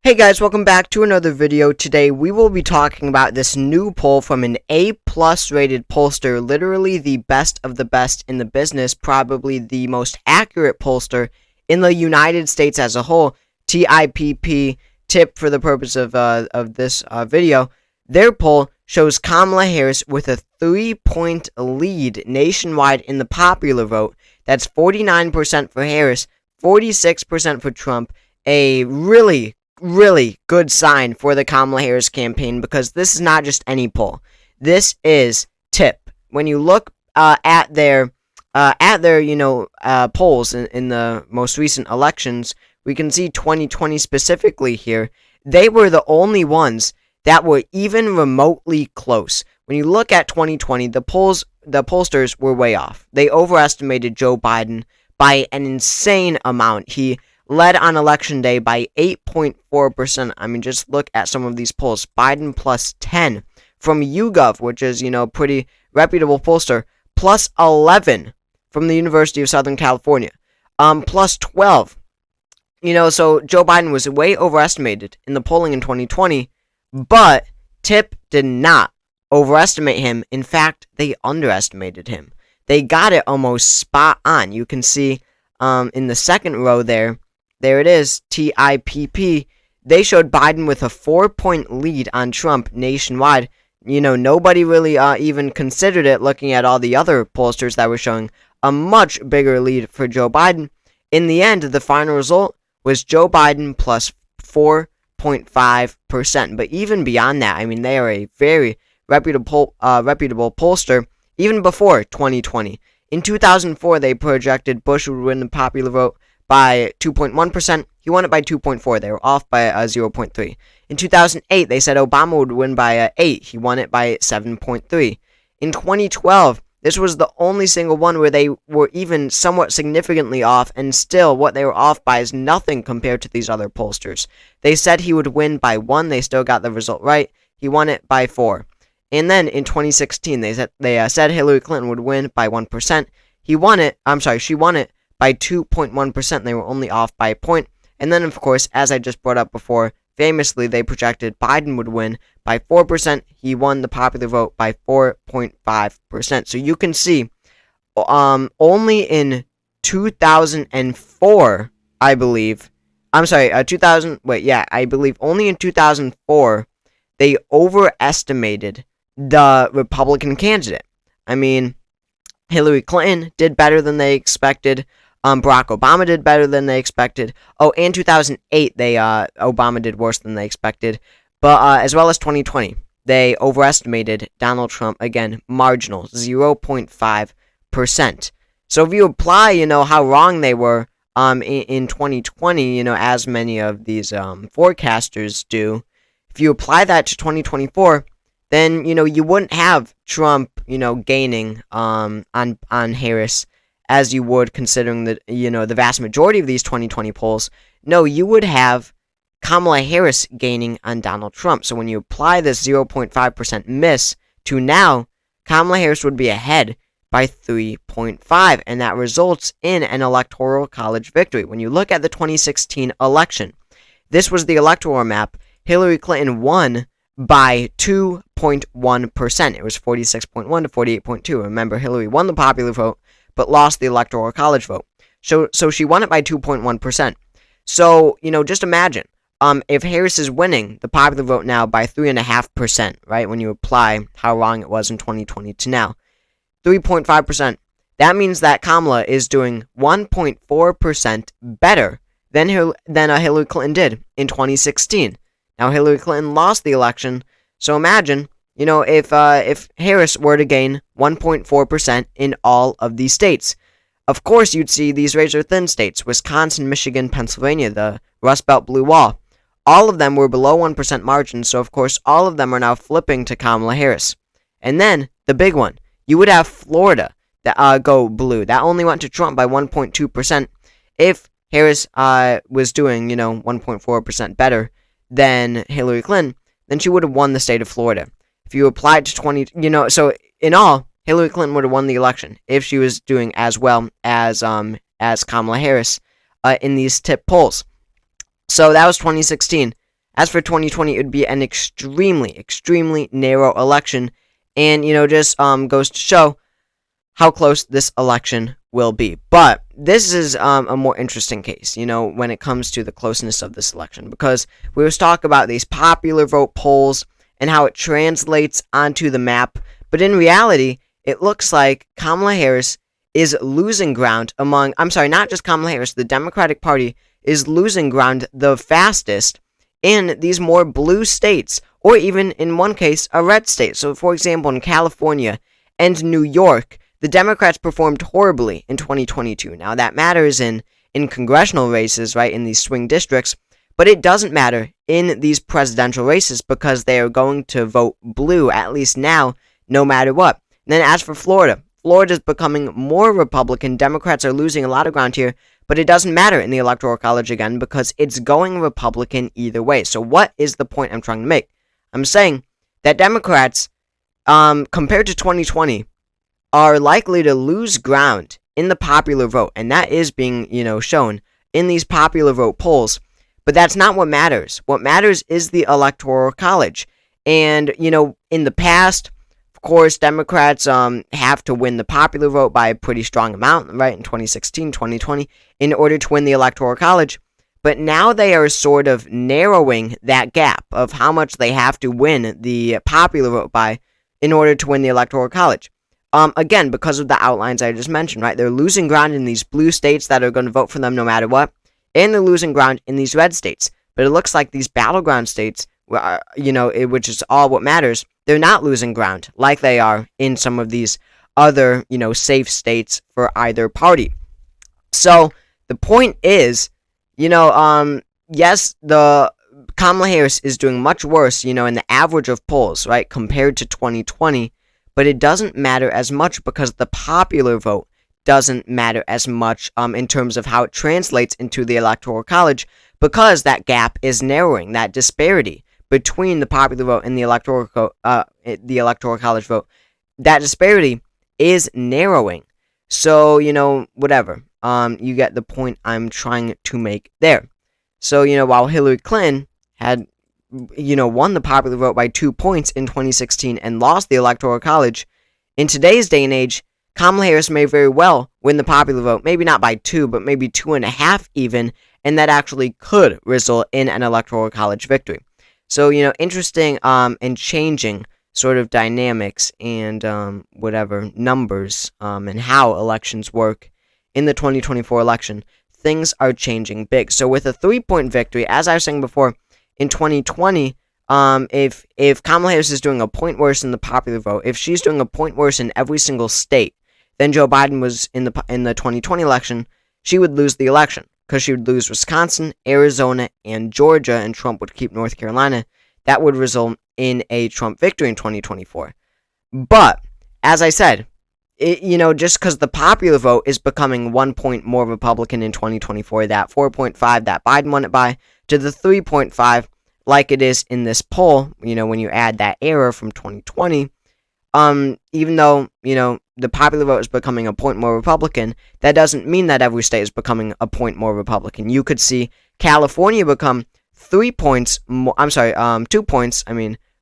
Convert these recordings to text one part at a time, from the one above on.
Hey guys, welcome back to another video. Today we will be talking about this new poll from an A+ rated pollster, literally the best of the best in the business, probably the most accurate pollster in the United States as a whole, TIPP, TIPP for the purpose of this video. Their poll shows Kamala Harris with a 3-point lead nationwide in the popular vote. That's 49% for Harris, 46% for Trump, a really good sign for the Kamala Harris campaign, because this is not just any poll. This is TIPP. When you look at their polls in the most recent elections, we can see 2020 specifically here. They were the only ones that were even remotely close. When you look at 2020, the pollsters were way off. They overestimated Joe Biden by an insane amount. He led on election day by 8.4%. I mean, just look at some of these polls. Biden plus 10 from YouGov, which is, pretty reputable pollster, plus 11 from the University of Southern California, plus 12. So Joe Biden was way overestimated in the polling in 2020, but TIPP did not overestimate him. In fact, they underestimated him. They got it almost spot on. You can see in the second row there it is, TIPP. They showed Biden with a 4-point lead on Trump nationwide. Nobody really even considered it, looking at all the other pollsters that were showing a much bigger lead for Joe Biden. In the end, the final result was Joe Biden plus 4.5%. But even beyond that, I mean, they are a very reputable pollster, even before 2020. In 2004, they projected Bush would win the popular vote by 2.1%. He won it by 2.4. They were off by 0.3. In 2008, they said Obama would win by 8. He won it by 7.3. In 2012, this was the only single one where they were even somewhat significantly off, and still what they were off by is nothing compared to these other pollsters. They said he would win by 1. They still got the result right. He won it by 4. And then in 2016, they said Hillary Clinton would win by 1%. She won it by 2.1%. They were only off by a point. And then, of course, as I just brought up before, famously, they projected Biden would win by 4%. He won the popular vote by 4.5%. So you can see, only in 2004, I believe, I believe only in 2004, they overestimated the Republican candidate. I mean, Hillary Clinton did better than they expected. Barack Obama did better than they expected. Oh, in 2008, Obama did worse than they expected. But as well as 2020, they overestimated Donald Trump, again, marginal, 0.5%. So if you apply, how wrong they were in 2020, as many of these forecasters do, if you apply that to 2024, then, you wouldn't have Trump, gaining on Harris, as you would considering the, the vast majority of these 2020 polls. No, you would have Kamala Harris gaining on Donald Trump. So when you apply this 0.5% miss to now, Kamala Harris would be ahead by 3.5, and that results in an electoral college victory. When you look at the 2016 election, this was the electoral map. Hillary Clinton won by 2.1%. It was 46.1 to 48.2. Remember, Hillary won the popular vote, but lost the electoral college vote. So she won it by 2.1%. So, just imagine, if Harris is winning the popular vote now by 3.5%, right, when you apply how wrong it was in 2020 to now, 3.5%, that means that Kamala is doing 1.4% better than Hillary Clinton did in 2016. Now, Hillary Clinton lost the election, so imagine, if Harris were to gain 1.4% in all of these states. Of course, you'd see these razor-thin states, Wisconsin, Michigan, Pennsylvania, the Rust Belt Blue Wall. All of them were below 1% margin, so of course, all of them are now flipping to Kamala Harris. And then, the big one, you would have Florida that go blue. That only went to Trump by 1.2%. If Harris was doing, 1.4% better than Hillary Clinton, then she would have won the state of Florida. If you applied to so in all, Hillary Clinton would have won the election if she was doing as well as Kamala Harris in these TIPP polls. So that was 2016. As for 2020, it would be an extremely, extremely narrow election, and, just goes to show how close this election will be. But this is a more interesting case, when it comes to the closeness of this election, because we was talking about these popular vote polls and how it translates onto the map, but in reality, it looks like Kamala Harris is losing ground not just Kamala Harris, the Democratic Party is losing ground the fastest in these more blue states, or even in one case, a red state. So, for example, in California and New York, the Democrats performed horribly in 2022. Now, that matters in congressional races, right, in these swing districts, but it doesn't matter in these presidential races because they are going to vote blue, at least now, no matter what. And then as for Florida, Florida is becoming more Republican. Democrats are losing a lot of ground here, but it doesn't matter in the Electoral College again because it's going Republican either way. So what is the point I'm trying to make? I'm saying that Democrats, compared to 2020, are likely to lose ground in the popular vote, and that is being, shown in these popular vote polls. But that's not what matters. What matters is the Electoral College. And, in the past, of course, Democrats have to win the popular vote by a pretty strong amount, right, in 2016, 2020, in order to win the Electoral College. But now they are sort of narrowing that gap of how much they have to win the popular vote by in order to win the Electoral College. Again, because of the outlines I just mentioned, right? They're losing ground in these blue states that are going to vote for them no matter what, and they're losing ground in these red states. But it looks like these battleground states, which is all what matters, they're not losing ground like they are in some of these other, safe states for either party. So the point is, yes, the Kamala Harris is doing much worse, in the average of polls, right, compared to 2020. But it doesn't matter as much because the popular vote doesn't matter as much in terms of how it translates into the Electoral College, because that gap is narrowing, that disparity between the popular vote and the Electoral College vote, that disparity is narrowing. So, whatever. You get the point I'm trying to make there. So, while Hillary Clinton had won the popular vote by 2 points in 2016 and lost the Electoral College, in today's day and age, Kamala Harris may very well win the popular vote, maybe not by 2, but maybe 2.5 even, and that actually could result in an Electoral College victory. So, interesting and changing sort of dynamics and whatever numbers and how elections work in the 2024 election. Things are changing big. So with a 3-point victory, as I was saying before, in 2020, if Kamala Harris is doing a point worse in the popular vote, if she's doing a point worse in every single state than Joe Biden was in the 2020 election, she would lose the election because she would lose Wisconsin, Arizona, and Georgia, and Trump would keep North Carolina. That would result in a Trump victory in 2024. But as I said, just because the popular vote is becoming 1 point more Republican in 2024, that 4.5 that Biden won it by, to the 3.5 like it is in this poll, when you add that error from 2020, even though, the popular vote is becoming a point more Republican, that doesn't mean that every state is becoming a point more Republican. You could see California become 2 points,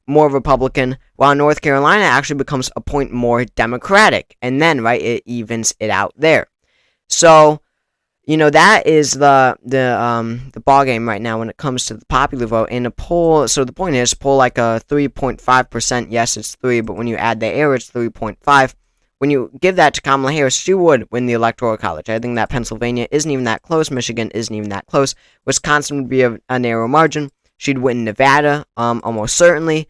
more Republican, while North Carolina actually becomes a point more Democratic, and then, right, it evens it out there. So, that is the ball game right now when it comes to the popular vote in a poll. So the point is, poll like a 3.5%. Yes, it's 3, but when you add the error, it's 3.5. When you give that to Kamala Harris, she would win the Electoral College. I think that Pennsylvania isn't even that close. Michigan isn't even that close. Wisconsin would be a narrow margin. She'd win Nevada, almost certainly.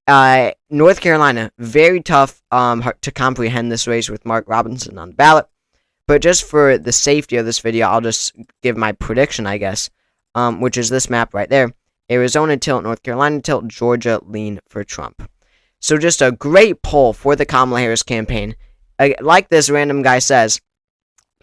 North Carolina, very tough to comprehend this race with Mark Robinson on the ballot. But just for the safety of this video, I'll just give my prediction, I guess, which is this map right there. Arizona tilt, North Carolina tilt, Georgia lean for Trump. So just a great poll for the Kamala Harris campaign. Like this random guy says,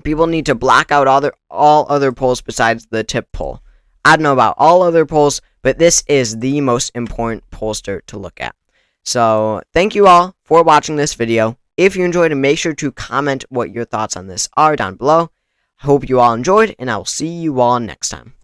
people need to block out all other polls besides the TIPP poll. I don't know about all other polls, but this is the most important pollster to look at. So thank you all for watching this video. If you enjoyed it, make sure to comment what your thoughts on this are down below. Hope you all enjoyed, and I will see you all next time.